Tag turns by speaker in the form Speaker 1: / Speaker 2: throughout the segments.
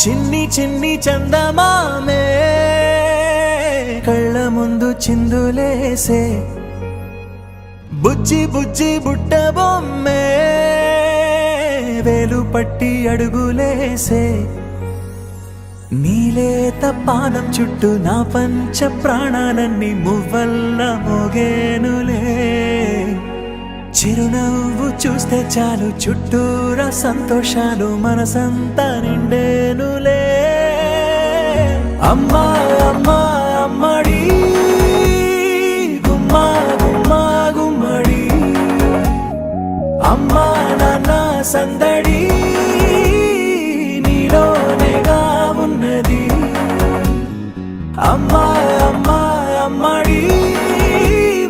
Speaker 1: చిన్ని చిన్ని చందమామే కళ్ళ ముందు చిందులేసే బుజ్జి బుజ్జి బుట్ట బొమ్మే వేలు పట్టి అడుగులేసే నీలేత పానం చుట్టూ నా పంచ ప్రాణాలన్నీ మువ్వల్ల మోగేనులే చిరునవ్వు చూస్తే చాలు చుట్టూరా సంతోషాలు మనసంతా నిండేనులే అమ్మా అమ్మా అమ్మడి గుమ్మా గుమ్మా గుమ్మడి అమ్మా నాన్న సందడి నీలోనేగా ఉన్నది అమ్మా అమ్మా అమ్మడి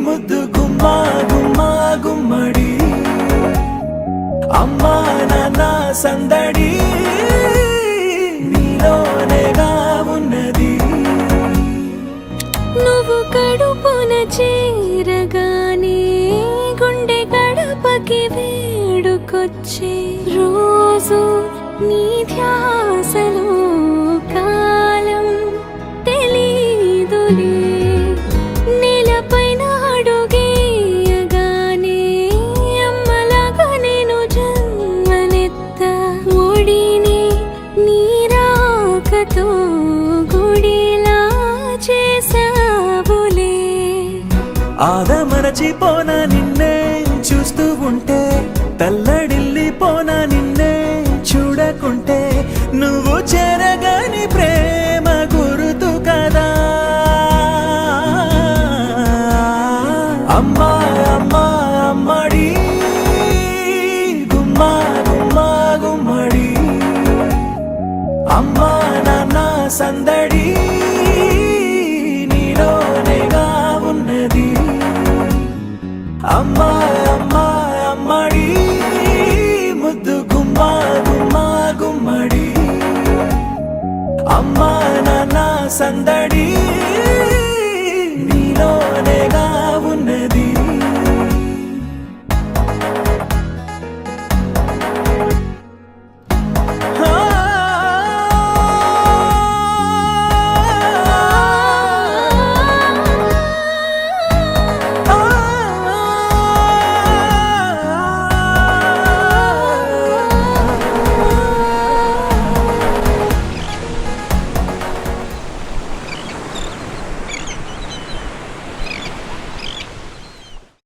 Speaker 1: ముద్దు గుమ్మా గుమ్మా గుమ్మడి అమ్మా నాన్న సందడి నీలోనేగా ఉన్నది
Speaker 2: నువ్వు కడుపున చేరగానే గుండె గడపకి వేడుకొచ్చే రోజు నీ ధ్యాసలో కాలం తెలీదులే నేలపైన అడుగేయగానే అమ్మలాగా నేను జన్మనెత్త ఒడిని నీరాకతో గుడిలా చేసావులే
Speaker 1: ఆదమరచిపోనా నిన్నే చూస్తూ ఉంటే తల్లడిల్లిపోనా నిన్నే చూడకుంటే నువ్వు చెరగని ప్రేమ గురుతు కదా అమ్మా అమ్మా అమ్మడి గుమ్మా గుమ్మా గుమ్మడి అమ్మా నాన్న సందడి నీలోనేగా ఉన్నది అమ్మా అమ్మా అమ్మడి ముద్దు గుమ్మా గుమ్మా గుమ్మడి అమ్మా నాన్న సందడి నీలోనేగా